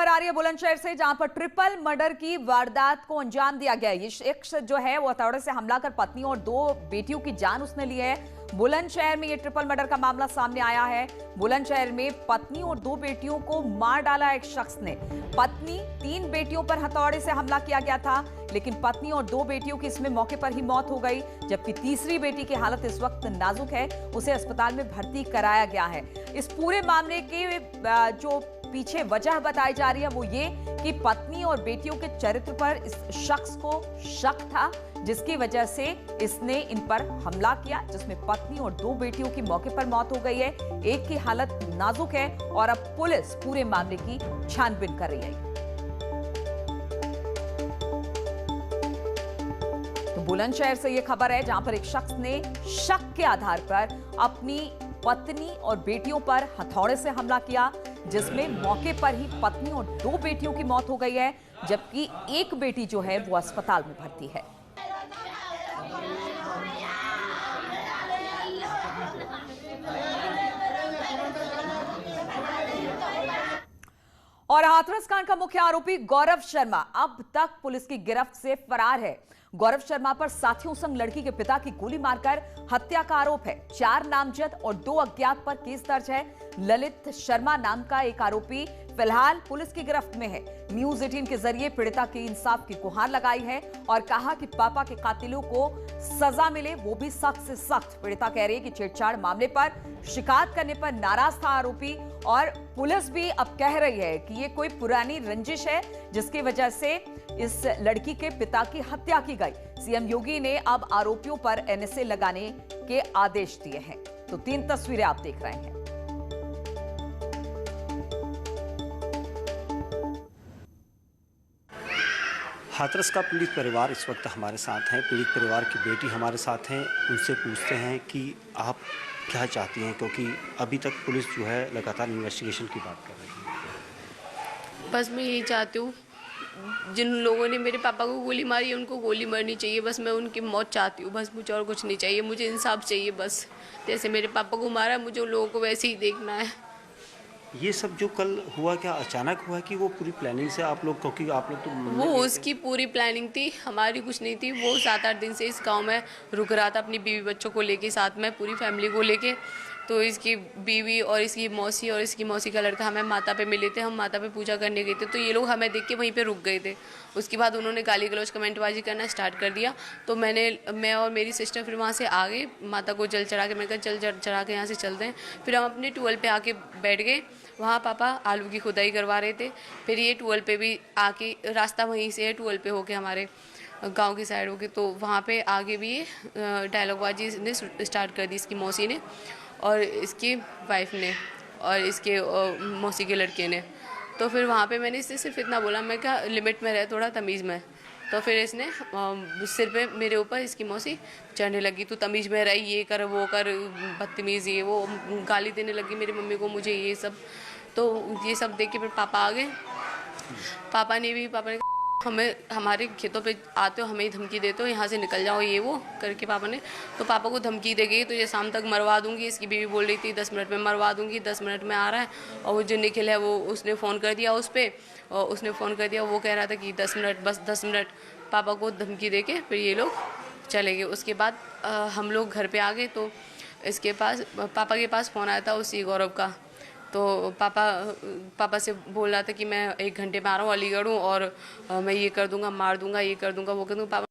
खबर आ रही है बुलंदशहर से, जहां पर ट्रिपल मर्डर की वारदात को अंजाम दिया गया। ये शख्स जो है वो हथौड़े से हमला कर पत्नी और 2 बेटियों की जान उसने ली है। बुलंदशहर में ये ट्रिपल मर्डर का मामला सामने आया है। बुलंदशहर में पत्नी और 2 बेटियों को मार डाला एक शख्स ने। पत्नी 3 बेटियों पर हथौड़े से हमला किया गया था, लेकिन पत्नी और 2 बेटियों की इसमें मौके पर ही मौत हो गई, जबकि तीसरी बेटी की हालत इस वक्त नाजुक है। उसे अस्पताल में भर्ती कराया गया है। इस पूरे मामले के जो पीछे वजह बताई जा रही है वो ये कि पत्नी और बेटियों के चरित्र पर इस शख्स को शक था, जिसकी वजह से इसने इन पर हमला किया, जिसमें पत्नी और 2 बेटियों की मौके पर मौत हो गई है। एक की हालत नाजुक है और अब पुलिस पूरे मामले की छानबीन कर रही है। तो बुलंदशहर से यह खबर है, जहां पर एक शख्स ने शक के आधार पर अपनी पत्नी और बेटियों पर हथौड़े से हमला किया, जिसमें मौके पर ही पत्नी और 2 बेटियों की मौत हो गई है, जबकि एक बेटी जो है वो अस्पताल में भर्ती है। और हाथरस कांड का मुख्य आरोपी गौरव शर्मा अब तक पुलिस की गिरफ्त से फरार है। गौरव शर्मा पर साथियों संग लड़की के पिता की गोली मारकर हत्या का आरोप है। 4 नामजद और 2 अज्ञात पर केस दर्ज है। ललित शर्मा नाम का एक आरोपी फिलहाल पुलिस की गिरफ्त में है। न्यूज 18 के जरिए पीड़िता के इंसाफ की गुहार लगाई है और कहा कि पापा के कातिलों को सजा मिले, वो भी सख्त से सख्त। पीड़िता कह रही है कि छेड़छाड़ मामले पर शिकायत करने पर नाराज था आरोपी, और पुलिस भी अब कह रही है कि ये कोई पुरानी रंजिश है, जिसकी वजह से इस लड़की के पिता की हत्या की गई। सीएम योगी ने अब आरोपियों पर एनएसए लगाने के आदेश दिए हैं। तो 3 तस्वीरें आप देख रहे हैं। हाथरस का पीड़ित परिवार इस वक्त हमारे साथ है। पीड़ित परिवार की बेटी हमारे साथ हैं। उनसे पूछते हैं कि आप क्या चाहती हैं, क्योंकि अभी तक पुलिस जो है लगातार इन्वेस्टिगेशन की बात कर रही है। बस मैं यही चाहती हूँ, जिन लोगों ने मेरे पापा को गोली मारी है उनको गोली मारनी चाहिए। बस मैं उनकी मौत चाहती हूँ, बस मुझे और कुछ नहीं चाहिए। मुझे इंसाफ चाहिए बस। जैसे मेरे पापा को मारा, मुझे उन लोगों को वैसे ही देखना है। ये सब जो कल हुआ, क्या अचानक हुआ कि वो पूरी प्लानिंग से आप लोग, क्योंकि आप लोग तो वो उसकी पूरी प्लानिंग थी, हमारी कुछ नहीं थी। वो 7-8 दिन से इस गांव में रुक रहा था अपनी बीवी बच्चों को लेके, साथ में पूरी फैमिली को लेके। तो इसकी बीवी और इसकी मौसी का लड़का हमें माता पे मिले थे। हम माता पे पूजा करने गए थे, तो ये लोग हमें देख के वहीं पे रुक गए थे। उसके बाद उन्होंने गाली गलौज कमेंटबाजी करना स्टार्ट कर दिया। तो मैं और मेरी सिस्टर फिर वहाँ से आ गए, माता को जल चढ़ा के। मैं कहा जल चढ़ा के यहाँ से चलते हैं। फिर हम अपने ट्यूबवेल पे आके बैठ गए। वहाँ पापा आलू की खुदाई करवा रहे थे। फिर ये ट्यूबवेल पे भी आके, रास्ता वहीं से है ट्यूबवेल पे होके हमारे गांव की साइड होके, तो वहाँ पे आगे भी ये डायलॉगबाजी ने स्टार्ट कर दी, इसकी मौसी ने और इसकी वाइफ ने और इसके मौसी के लड़के ने। तो फिर वहाँ पे मैंने इससे सिर्फ इतना बोला, मैं क्या लिमिट में रहे, थोड़ा तमीज़ में। तो फिर इसने सिर पे मेरे ऊपर इसकी मौसी चढ़ने लगी, तू तमीज़ में रही, ये कर वो कर, बदतमीज़, ये वो, गाली देने लगी मेरी मम्मी को, मुझे ये सब। तो ये सब देख के फिर पापा आ गए। पापा ने हमें, हमारे खेतों पे आते हो, हमें ही धमकी देते हो, यहाँ से निकल जाओ, ये वो करके पापा ने। तो पापा को धमकी दे गई, तो ये शाम तक मरवा दूंगी। इसकी बीवी बोल रही थी 10 मिनट में मरवा दूंगी, 10 मिनट में आ रहा है। और वो जो निखिल है वो उसने फ़ोन कर दिया उस पर, और उसने फ़ोन कर दिया, वो कह रहा था कि 10 मिनट, बस 10 मिनट। पापा को धमकी दे के फिर ये लोग चले गए। उसके बाद हम लोग घर पर आ गए, तो इसके पास, पापा के पास फ़ोन आया था उसी गौरव का। तो पापा से बोल रहा था कि मैं 1 घंटे में आ रहा हूँ, अलीगढ़ हूँ, और मैं ये कर दूंगा, मार दूंगा, ये कर दूंगा, वो कर दूंगा। पापा